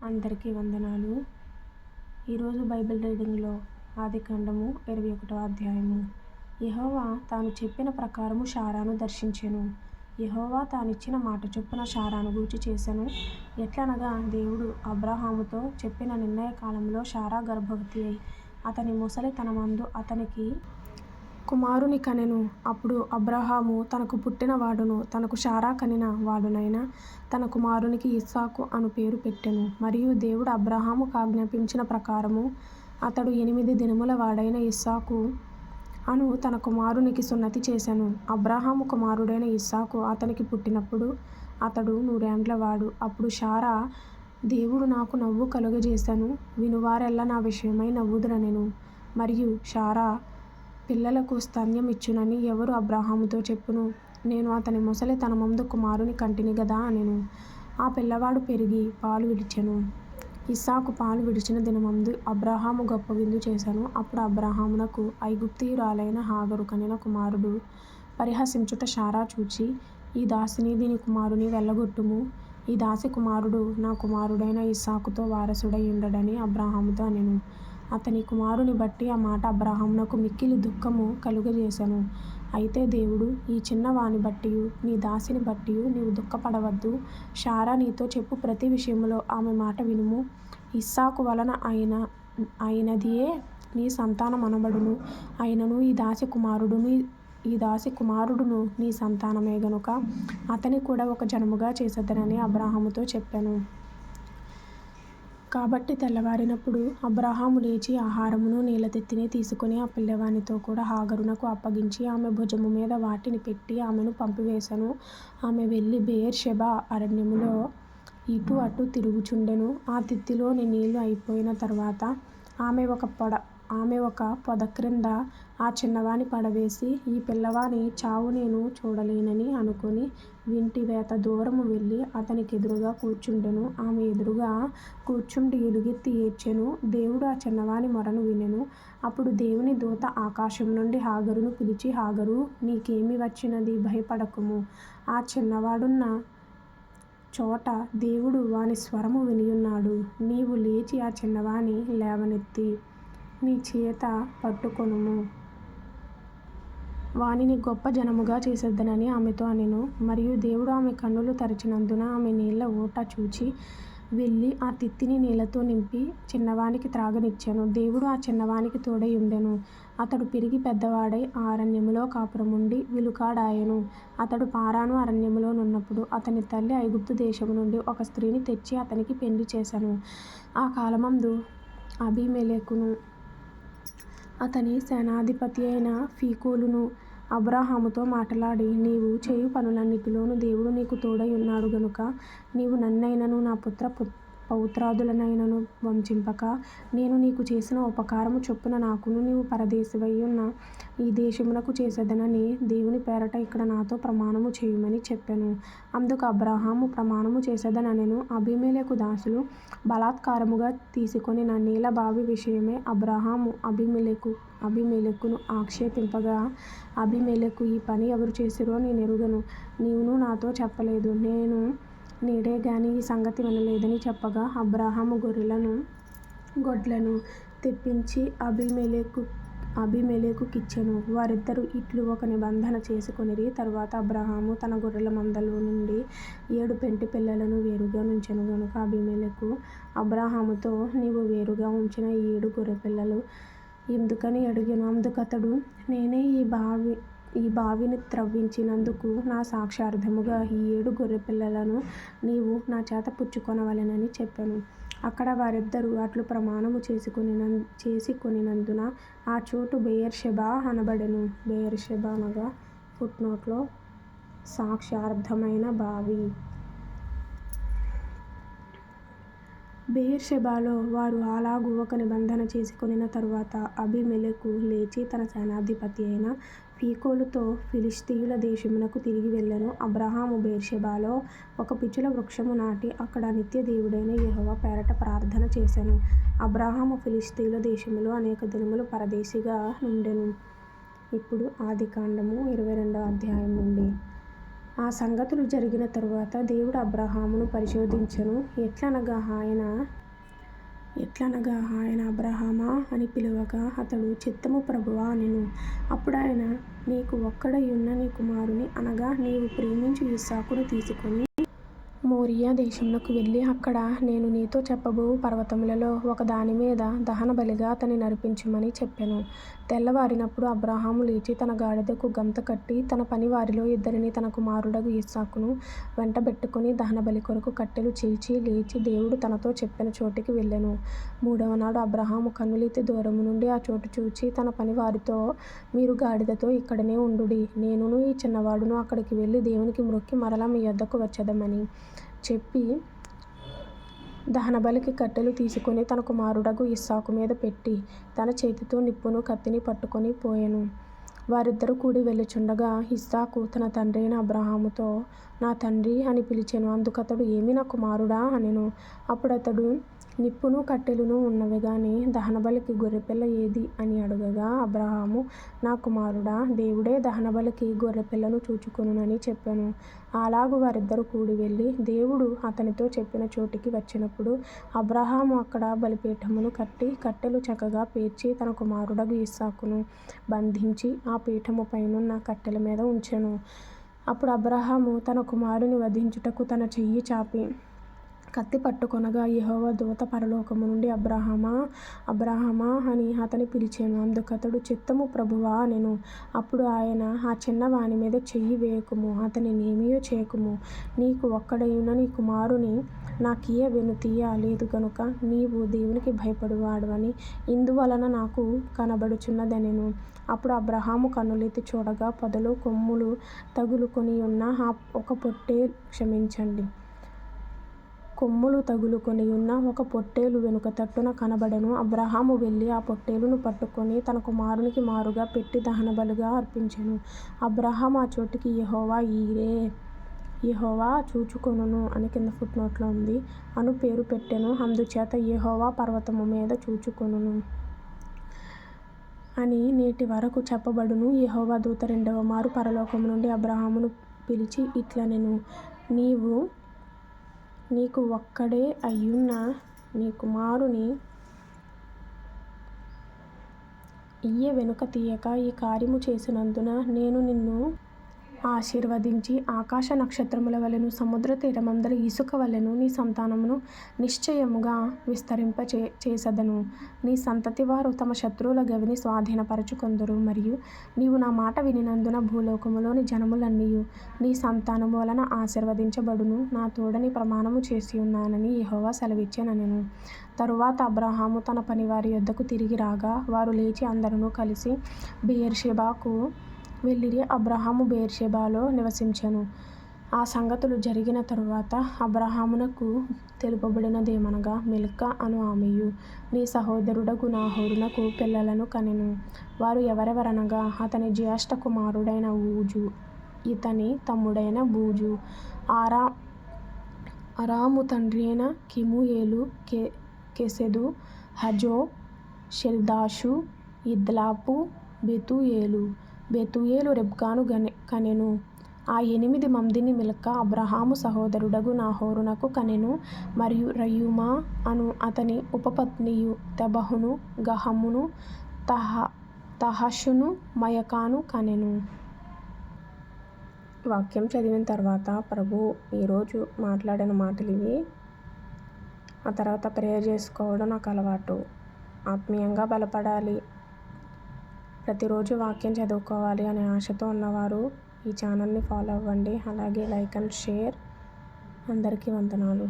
అందరికీ వందనాలు. ఈరోజు బైబిల్ రీడింగ్లో ఆదికాండము 21వ అధ్యాయము. యెహోవా తాను చెప్పిన ప్రకారము శారాను దర్శించెను. యెహోవా తానిచ్చిన మాట చొప్పున శారాను గూర్చి చేసెను. ఎట్లనగా దేవుడు అబ్రాహాముతో చెప్పిన నిర్ణయ కాలములో శారా గర్భవతి అయి అతని ముసలితనమందు అతనికి కుమారుని కనెను. అప్పుడు అబ్రాహాము తనకు పుట్టిన వాడును తనకు శారా కనిన వాడునైన తన కుమారునికి ఇస్సాకు అను పేరు పెట్టెను. మరియు దేవుడు అబ్రాహాముకు ఆజ్ఞాపించిన ప్రకారము అతడు 8 దినముల వాడైన ఇస్సాకు అను తన కుమారునికి సున్నతి చేసెను. అబ్రాహాము కుమారుడైన ఇస్సాకు అతనికి పుట్టినప్పుడు అతడు 100 ఏండ్ల వాడు. అప్పుడు శారా, దేవుడు నాకు నవ్వు కలుగజేసెను, వినువారెల్ల నా విషయమై నవ్వుదురనెను. మరియు శారా పిల్లలకు స్తన్యం ఇచ్చునని ఎవరు అబ్రాహాముతో చెప్పును? నేను అతని ముసలితనమందు కుమారుని కంటిని గదా అనెను. ఆ పిల్లవాడు పెరిగి పాలు విడిచెను. ఇస్సాకు పాలు విడిచిన దినమందు అబ్రాహాము గొప్ప విందు చేసెను. అప్పుడు అబ్రాహామునకు ఐగుప్తీయురాలైన హాగరు కనిన కుమారుడు పరిహసించుట శారా చూచి, ఈ దాసిని దీని కుమారుని వెళ్ళగొట్టుము, ఈ దాసి కుమారుడు నా కుమారుడైన ఇస్సాకుతో వారసుడై ఉండడని అబ్రాహాముతో అనెను. అతని కుమారుని బట్టి ఆ మాట అబ్రాహామునకు మిక్కిలి దుఃఖము కలుగజేసెను. అయితే దేవుడు, ఈ చిన్నవాని బట్టియు నీ దాసిని బట్టియు నీవు దుఃఖపడవద్దు. శారా నీతో చెప్పు ప్రతి విషయములో ఆమె మాట వినుము. ఇస్సాకు వలన అయినదియే నీ సంతానమనబడును. అయినను ఈ దాసి కుమారుడును నీ సంతానమే గనుక అతని కూడా ఒక జనముగా చేసెదనని అబ్రాహాముతో చెప్పెను. కాబట్టి తెల్లవారినప్పుడు అబ్రాహాము లేచి ఆహారమును నీళ్ళతెత్తిని తీసుకొని ఆ పిల్లవానితో కూడా హాగరునకు అప్పగించి ఆమె భుజము మీద వాటిని పెట్టి ఆమెను పంపివేశెను. ఆమె వెళ్ళి బెయేర్షెబా అరణ్యములో ఇటు అటు తిరుగుచుండెను. ఆ తిత్తిలోని నీళ్లు అయిపోయిన తరువాత ఆమె ఒక పొద క్రింద ఆ చిన్నవాని పడవేసి, ఈ పిల్లవాని చావు నేను చూడలేనని అనుకొని వింటి వేత దూరము వెళ్ళి అతనికెదురుగా కూర్చుండెను. ఆమె ఎదురుగా కూర్చుండి ఎలుగెత్తి ఏడ్చెను. దేవుడు ఆ చిన్నవాని మొరను వినెను. అప్పుడు దేవుని దూత ఆకాశము నుండి హాగరును పిలిచి, హాగరూ, నీకేమి వచ్చినది? భయపడకుము. ఆ చిన్నవాడున్న చోట దేవుడు వాని స్వరము వినియున్నాడు. నీవు లేచి ఆ చిన్నవాని లేవనెత్తి నీ చేత పట్టుకొనుము. వానిని గొప్ప జనముగా చేసెదనని ఆమెతో అనెను. మరియు దేవుడు ఆమె కన్నులు తెరచినందున ఆమె నీళ్ల ఊట చూచి వెళ్ళి ఆ తిత్తిని నీళ్లతో నింపి చిన్నవానికి త్రాగనిచ్చెను. దేవుడు ఆ చిన్నవానికి తోడై ఉండెను. అతడు పెరిగి పెద్దవాడై ఆ అరణ్యములో కాపురముండి విలుకాడాయెను. అతడు పారాను అరణ్యములో నున్నప్పుడు అతని తల్లి ఐగుప్తు దేశము నుండి ఒక స్త్రీని తెచ్చి అతనికి పెండ్లి చేసెను. ఆ కాలమందు అబీమెలెకును అతని సేనాధిపతి అయిన ఫీకోలును అబ్రాహాముతో మాటలాడి, నీవు చేయు పనులన్నిటిలోనూ దేవుడు నీకు తోడై ఉన్నాడు గనుక నీవు నన్నైనను నా పౌత్రాదులనైనను వంచింపక, నేను నీకు చేసిన ఉపకారము చొప్పున నాకును నీవు పరదేశివై ఉన్న ఈ దేశమునకు చేసెదనని దేవుని పేరట ఇక్కడ నాతో ప్రమాణము చేయుమని చెప్పెను. అందుకు అబ్రాహాము ప్రమాణము చేసెదననెను. అబీమెలెకు దాసులు బలాత్కారముగా తీసుకొనిన నీళ్ల బావి విషయమై అబ్రాహాము అబీమెలెకును ఆక్షేపింపగా, అబీమెలెకు, ఈ పని ఎవరు చేసిరో నేనెరుగను, నీవును నాతో చెప్పలేదు, నేను నేడే గాని ఈ సంగతి వినలేదని చెప్పగా, అబ్రాహాము గొడ్లను తెప్పించి అబీమెలెకుకిచ్చెను. వారిద్దరూ ఇట్లు ఒక నిబంధన చేసుకొనిరి. తరువాత అబ్రాహాము తన గొర్రెల మందలో నుండి 7 పెంటి పిల్లలను వేరుగా నుంచెను గనుక అబీమెలెకు అబ్రాహాముతో, నీవు వేరుగా ఉంచిన ఈ 7 గొర్రెపిల్లలు ఎందుకని అడిగెను. అందుకతడు, నేనే ఈ బావిని త్రవ్వించినందుకు నా సాక్ష్యార్థముగా ఈ 7 గొర్రెపిల్లలను నీవు నా చేత పుచ్చుకొనవలెనని చెప్పెను. అక్కడ వారిద్దరూ అట్లు ప్రమాణము చేసుకొనినందున ఆ చోటు బెయేర్షెబా అనబడెను. బెయేర్షెబా అనగా ఫుట్నోట్లో సాక్ష్యార్థమైన బావి. బెయేర్షెబాలో వారు అలాగు ఒక నిబంధన చేసుకొనిన తరువాత అబీమెలెకు లేచి తన సేనాధిపతి అయిన ఫీకోలుతో ఫిలిష్తీయుల దేశమునకు తిరిగి వెళ్ళెను. అబ్రాహాము బెయేర్షెబాలో ఒక పిచుల వృక్షము నాటి అక్కడ నిత్య దేవుడైన యెహోవా పేరట ప్రార్థన చేసెను. అబ్రాహాము ఫిలిష్తీయుల దేశములో అనేక దినములు పరదేశిగా నుండెను. ఇప్పుడు ఆదికాండము 22వ అధ్యాయం నుండి. ఆ సంగతులు జరిగిన తరువాత దేవుడు అబ్రహామును పరిశోధించెను. ఎట్లనగా ఆయన అబ్రహామా అని పిలువగా అతడు చిత్తము ప్రభువా అనెను. అప్పుడాయన, నీకు ఒక్కడైయున్న నీ కుమారుని అనగా నీవు ప్రేమించు ఇస్సాకును తీసుకొని మోరియా దేశమునకు వెళ్ళి అక్కడ నేను నీతో చెప్పబోవు పర్వతములలో ఒక దాని మీద దహన బలిగా అతన్ని నర్పించుమని చెప్పెను. తెల్లవారినప్పుడు అబ్రహాము లేచి తన గాడిదకు గంత కట్టి తన పనివారిలో 2 తన కుమారుడగు ఇస్సాకును వెంటబెట్టుకుని దహనబలి కొరకు కట్టెలు చీల్చి లేచి దేవుడు తనతో చెప్పిన చోటికి వెళ్ళెను. 3వ నాడు అబ్రహాము కన్నులెత్తి దూరము నుండి ఆ చోటు చూచి తన పనివారితో, మీరు గాడిదతో ఇక్కడనే ఉండుడి, నేనును ఈ చిన్నవాడును అక్కడికి వెళ్ళి దేవునికి మ్రొక్కి మరలా మీ యొద్దకు వచ్చెదమని చెప్పి దహనబలికి కట్టెలు తీసుకొని తన కుమారుడగు ఇస్సాకు మీద పెట్టి తన చేతితో నిప్పును కత్తిని పట్టుకొని పోయెను. వారిద్దరూ కూడి వెళ్ళుచుండగా ఇస్సాకు తన తండ్రి అయిన అబ్రహాముతో, నా తండ్రి అని పిలిచెను. అందుకతడు, ఏమి నా కుమారుడా అనెను. అప్పుడతడు, నిప్పును కట్టెలును ఉన్నవి గాని దహనబలికి గొర్రెపిల్ల ఏది అని అడుగగా అబ్రహాము, నా కుమారుడా, దేవుడే దహనబలికి గొర్రెపిల్లను చూచుకొనునని చెప్పెను. అలాగు వారిద్దరూ కూడి వెళ్ళి దేవుడు అతనితో చెప్పిన చోటికి వచ్చినప్పుడు అబ్రహాము అక్కడ బలిపీఠమును కట్టి కట్టెలు చక్కగా పేర్చి తన కుమారుడగు ఇస్సాకును బంధించి ఆ పీఠము పైనున్న కట్టెల మీద ఉంచెను. అప్పుడు అబ్రహాము తన కుమారుని వధించుటకు తన చెయ్యి చాపి కత్తి పట్టుకొనగా యెహోవా దూత పరలోకము నుండి అబ్రహామా, అబ్రహామా అని అతని పిలిచెను. అందుకతడు, చిత్తము ప్రభువా అనెను. అప్పుడు ఆయన, ఆ చిన్నవాని మీద చెయ్యి వేయకుము, అతనినేమియూ చేయకుము. నీకు ఒక్కడైయున్న నీ కుమారుని నాకియ్య వెనుతీయ లేదు గనుక నీవు దేవునికి భయపడువాడవని ఇందువలన నాకు కనబడుచున్నదనెను. అప్పుడు అబ్రహాము కన్నులెత్తి చూడగా పొదలో కొమ్ములు తగులుకొనియున్న ఒక పొట్టేలు వెనుక తట్టున కనబడెను. అబ్రహాము వెళ్ళి ఆ పొట్టేలును పట్టుకొని తన కుమారునికి మారుగా పెట్టి దహనబలిగా అర్పించెను. అబ్రహాము ఆ చోటికి యెహోవా ఈరే, యెహోవా చూచుకొనును అని కింద ఫుట్నోట్లో ఉంది అను పేరు పెట్టెను. అందుచేత యెహోవా పర్వతము మీద చూచుకొనును అని నేటి వరకు చెప్పబడును. యెహోవా దూత 2వ మారు పరలోకము నుండి అబ్రహామును పిలిచి ఇట్లనెను, నీకు ఒక్కడే అయ్యున్న నీ కుమారుని ఇయ్య వెనుక తీయక ఈ కార్యము చేసినందున నేను నిన్ను ఆశీర్వదించి ఆకాశ నక్షత్రముల వలెను సముద్ర తీరమందలి ఇసుక వలెను నీ సంతానమును నిశ్చయముగా చేసెదను. నీ సంతతి వారు తమ శత్రువుల గవిని స్వాధీనపరచుకొందురు. మరియు నీవు నా మాట వినినందున భూలోకములోని జనములన్నీయు నీ సంతానము వలన ఆశీర్వదించబడును. నా తోడని ప్రమాణము చేసియున్నానని యెహోవా సెలవిచ్చెననెను. తరువాత అబ్రహాము తన పనివారి యొద్దకు తిరిగి రాగా వారు లేచి అందరును కలిసి బెయేర్షెబాకు వెళ్ళిరి. అబ్రహాము బెయేర్షెబాలో నివసించెను. ఆ సంగతులు జరిగిన తరువాత అబ్రహామునకు తెలుపబడినదేమనగా, మిల్కా అను ఆమెయు నీ సహోదరుడగు నాహోరునకు పిల్లలను కనెను. వారు ఎవరెవరనగా, అతని జ్యేష్ఠ కుమారుడైన ఊజు, ఇతని తమ్ముడైన బూజు, అరాము తండ్రి అయిన కెమూయేలు, కెసెదు, హజో, షెల్దాషు, ఇద్లాపు, బెతూయేలు రెబ్కాను కనెను. ఆ 8 మందిని మిల్కా అబ్రహాము సహోదరుడగు నాహోరునకు కనెను. మరియు రయూమా అను అతని ఉపపత్నియు తెబహును, గహమును, తహషును, మయకాను కనెను. వాక్యం చదివిన తర్వాత ప్రభు ఈరోజు మాట్లాడిన మాటలు ఇవి. ఆ తర్వాత ప్రేయర్ చేసుకోవడం నాకు అలవాటు. ఆత్మీయంగా బలపడాలి, ప్రతిరోజు వాక్యం చదువుకోవాలి అనే ఆశతో ఉన్నవారు ఈ ఛానల్ని ఫాలో అవ్వండి. అలాగే లైక్ అండ్ షేర్. అందరికీ వందనాలు.